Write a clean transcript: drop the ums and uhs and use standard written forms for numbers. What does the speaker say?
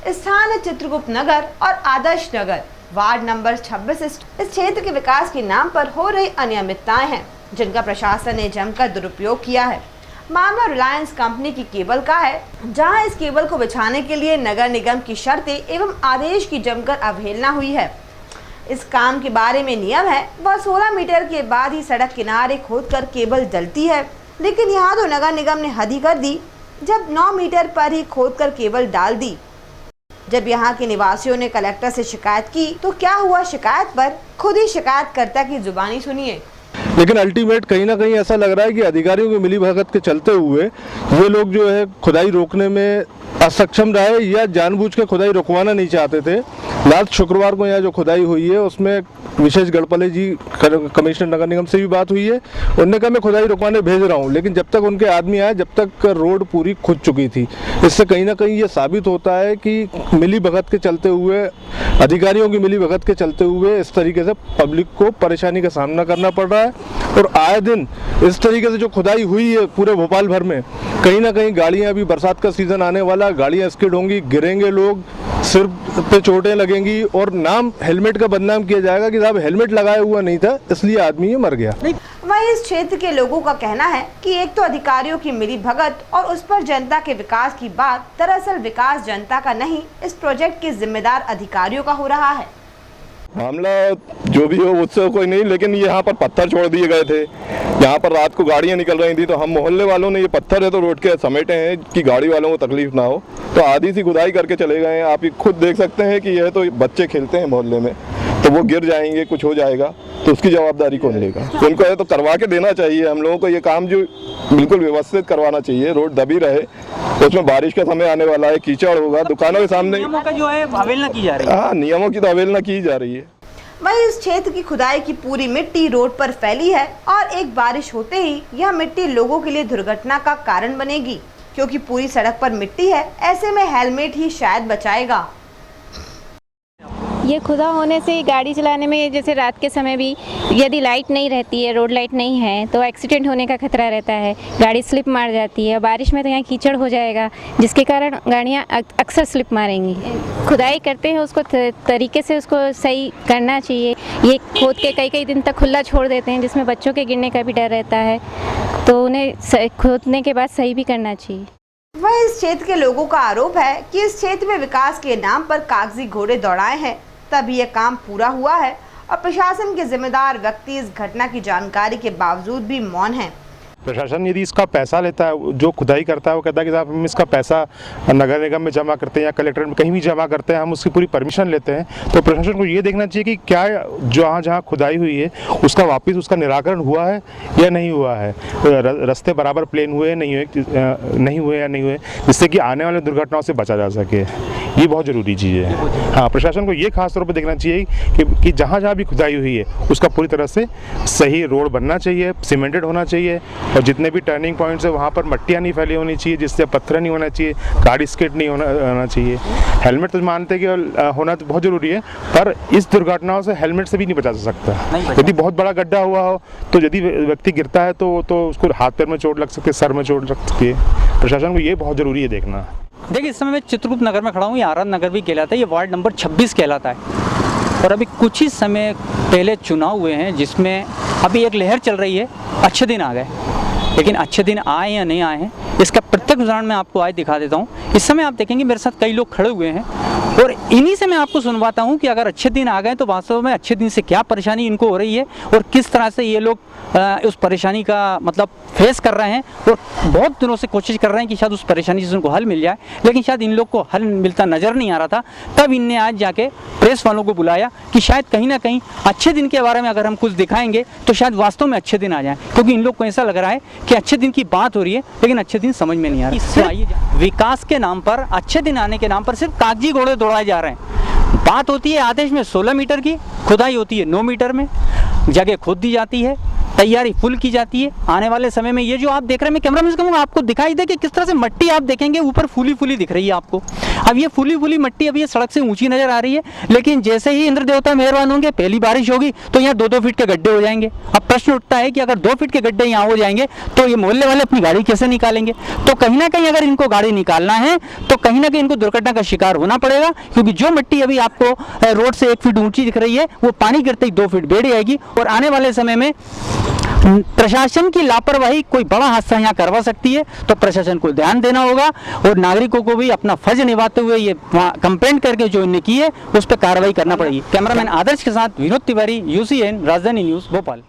स्थान है चित्रगुप्त नगर और आदर्श नगर। वार्ड नंबर 26 इस क्षेत्र के विकास के नाम पर हो रही अनियमितताएं हैं, जिनका प्रशासन ने जमकर दुरुपयोग किया है। मामला रिलायंस कंपनी की केबल का है, जहां इस केबल को बिछाने के लिए नगर निगम की शर्तें एवं आदेश की जमकर अवहेलना हुई है। इस काम के बारे में नियम है, वह 16 मीटर के बाद ही सड़क किनारे खोदकर केबल डलती है, लेकिन यहाँ तो नगर निगम ने हद ही कर दी, जब 9 मीटर पर ही खोदकर केबल डाल दी। जब यहाँ के निवासियों ने कलेक्टर से शिकायत की तो क्या हुआ, शिकायत पर खुद ही शिकायतकर्ता की जुबानी सुनिए। लेकिन अल्टीमेट कहीं ना कहीं ऐसा लग रहा है कि अधिकारियों की मिलीभगत के चलते हुए ये लोग जो है खुदाई रोकने में असक्षम रहे या जानबूझ के खुदाई रुकवाना नहीं चाहते थे। लास्ट शुक्रवार को यहाँ जो खुदाई हुई है उसमें विशेष गढ़पाले जी कमिश्नर नगर निगम से भी बात हुई है। उन्होंने कहा मैं खुदाई रुकवाने भेज रहा हूँ, लेकिन जब तक उनके आदमी आए जब तक रोड पूरी खुद चुकी थी। इससे कहीं ना कहीं ये साबित होता है कि मिलीभगत के चलते हुए, अधिकारियों की मिलीभगत के चलते हुए इस तरीके से पब्लिक को परेशानी का सामना करना पड़ रहा है। और आए दिन इस तरीके से जो खुदाई हुई है पूरे भोपाल भर में, कहीं ना कहीं गाड़ियाँ, अभी बरसात का सीजन आने वाला, गाड़ियाँ स्किड होंगी, गिरेंगे लोग, सिर पे चोटें लगेंगी और नाम हेलमेट का बदनाम किया जाएगा कि साहब हेलमेट लगाया हुआ नहीं था इसलिए आदमी ये मर गया। वहीं इस क्षेत्र के लोगों का कहना है कि एक तो अधिकारियों की मिलीभगत और उस पर जनता के विकास की बात, दरअसल विकास जनता का नहीं, इस प्रोजेक्ट के जिम्मेदार अधिकारियों का हो रहा है। मामला जो भी हो उससे कोई नहीं, लेकिन यहाँ पर पत्थर छोड़ दिए गए थे। यहाँ पर रात को गाड़ियाँ निकल रही थी तो हम मोहल्ले वालों ने ये पत्थर है तो रोड के समेटे हैं कि गाड़ी वालों को तकलीफ ना हो, तो आधी सी खुदाई करके चले गए हैं। आप ही खुद देख सकते हैं कि यह तो बच्चे खेलते हैं मोहल्ले में, तो वो गिर जाएंगे, कुछ हो जाएगा तो उसकी जवाबदारी कौन लेगा? उनको ये तो करवा के देना चाहिए। हम लोगों को ये काम जो बिल्कुल व्यवस्थित करवाना चाहिए। रोड दबी रहे, उसमें बारिश का समय आने वाला है, कीचड़ होगा, दुकानों के सामने नियमों का जो है अवहेलना की जा रही है। हाँ, नियमों की तो अवहेलना की जा रही है। वहीं इस क्षेत्र की खुदाई की पूरी मिट्टी रोड पर फैली है और एक बारिश होते ही यह मिट्टी लोगों के लिए दुर्घटना का कारण बनेगी, क्योंकि पूरी सड़क पर मिट्टी है। ऐसे में हेलमेट ही शायद बचाएगा। ये खुदा होने से गाड़ी चलाने में, जैसे रात के समय भी यदि लाइट नहीं रहती है, रोड लाइट नहीं है, तो एक्सीडेंट होने का खतरा रहता है, गाड़ी स्लिप मार जाती है। बारिश में तो यहाँ कीचड़ हो जाएगा, जिसके कारण गाड़ियाँ अक्सर स्लिप मारेंगी। खुदाई करते हैं उसको तरीके से उसको सही करना चाहिए। ये खोद के कई कई दिन तक खुला छोड़ देते हैं, जिसमें बच्चों के गिरने का भी डर रहता है, तो उन्हें खोदने के बाद सही भी करना चाहिए। वहीं इस क्षेत्र के लोगों का आरोप है कि इस क्षेत्र में विकास के नाम पर कागजी घोड़े दौड़ाए हैं, तभी यह काम पूरा हुआ है और प्रशासन के जिम्मेदार व्यक्ति इस घटना की जानकारी के बावजूद भी मौन हैं। प्रशासन यदि इसका पैसा लेता है, जो खुदाई करता है वो कहता है कि साहब हम इसका पैसा नगर निगम में जमा करते हैं या कलेक्ट्रेट में कहीं भी जमा करते हैं, हम उसकी पूरी परमिशन लेते हैं, तो प्रशासन को ये देखना चाहिए कि क्या जहाँ जहाँ खुदाई हुई है उसका वापस उसका निराकरण हुआ है या नहीं हुआ है, रास्ते बराबर प्लेन हुए नहीं हुए या नहीं हुए, जिससे कि आने वाली दुर्घटनाओं से बचा जा सके। ये बहुत ज़रूरी चीज़ है। हाँ, प्रशासन को ये खास तौर पर देखना चाहिए कि जहाँ जहाँ भी खुदाई हुई है उसका पूरी तरह से सही रोड बनना चाहिए, सीमेंटेड होना चाहिए, और जितने भी टर्निंग पॉइंट्स है वहाँ पर मट्टियाँ नहीं फैली होनी चाहिए, जिससे पत्थर नहीं होना चाहिए, गाड़ी स्किड नहीं होना चाहिए। हेलमेट तो मानते हैं कि होना तो बहुत ज़रूरी है, पर इस दुर्घटनाओं से हेलमेट से भी नहीं बचा जा सकता। यदि बहुत बड़ा गड्ढा हुआ हो तो यदि व्यक्ति गिरता है तो उसको हाथ पैर में चोट लग सकती है, सर में चोट लग सकती है। प्रशासन को ये बहुत ज़रूरी है देखना। देखिए, इस समय मैं चित्रगुप्त नगर में खड़ा हूँ। ये आराध नगर भी कहलाता है, ये वार्ड नंबर 26 कहलाता है। और अभी कुछ ही समय पहले चुनाव हुए हैं, जिसमें अभी एक लहर चल रही है, अच्छे दिन आ गए। लेकिन अच्छे दिन आए या नहीं आए हैं, इसका प्रत्यक्ष उदाहरण मैं आपको आज दिखा देता हूँ। इस समय आप देखेंगे मेरे साथ कई लोग खड़े हुए हैं और इन्हीं से मैं आपको सुनवाता हूँ कि अगर अच्छे दिन आ गए तो वास्तव में अच्छे दिन से क्या परेशानी इनको हो रही है और किस तरह से ये लोग उस परेशानी का मतलब फेस कर रहे हैं और बहुत दिनों से कोशिश कर रहे हैं कि शायद उस परेशानी से उनको हल मिल जाए, लेकिन शायद इन लोग को हल मिलता नज़र नहीं आ रहा था। तब इनने आज जाके प्रेस वालों को बुलाया कि शायद कहीं ना कहीं अच्छे दिन के बारे में अगर हम कुछ दिखाएंगे तो शायद वास्तव में अच्छे दिन आ जाएं, क्योंकि इन लोग को ऐसा लग रहा है कि अच्छे दिन की बात हो रही है लेकिन अच्छे दिन समझ में नहीं आ रहा। विकास के नाम पर, अच्छे दिन आने के नाम पर सिर्फ कागजी घोड़े दौड़ाए जा रहे हैं। बात होती है आदेश में 16 मीटर की, खुदाई होती है 9 मीटर में, जगह खोद दी जाती है, तैयारी फुल की जाती है। आने वाले समय में ये जो आप देख रहे हैं, मैं कैमरा में कहूँगा आपको दिखाई दे कि किस तरह से मट्टी आप देखेंगे ऊपर फूली फूली दिख रही है आपको। अब ये फूली मिट्टी अब ये सड़क से ऊंची नजर आ रही है, लेकिन जैसे ही इंद्र देवता मेहरबान होंगे, पहली बारिश होगी तो यहाँ 2-2 फीट के गड्ढे हो जाएंगे। अब प्रश्न उठता है कि अगर 2 फीट के गड्ढे यहाँ हो जाएंगे तो ये मोहल्ले वाले अपनी गाड़ी कैसे निकालेंगे? तो कहीं ना कहीं अगर इनको गाड़ी निकालना है तो कहीं ना कहीं इनको दुर्घटना का शिकार होना पड़ेगा, क्योंकि जो मिट्टी अभी आपको रोड से 1 फीट ऊंची दिख रही है वो पानी गिरते ही 2 फीट बढ़ जाएगी और आने वाले समय में प्रशासन की लापरवाही कोई बड़ा हादसा यहाँ करवा सकती है। तो प्रशासन को ध्यान देना होगा और नागरिकों को भी अपना फर्ज निभाते हुए ये कंप्लेंट करके जो इन्हें की है उस पर कार्रवाई करना पड़ेगी। कैमरामैन आदर्श के साथ विनोद तिवारी, UCN राजधानी न्यूज़, भोपाल।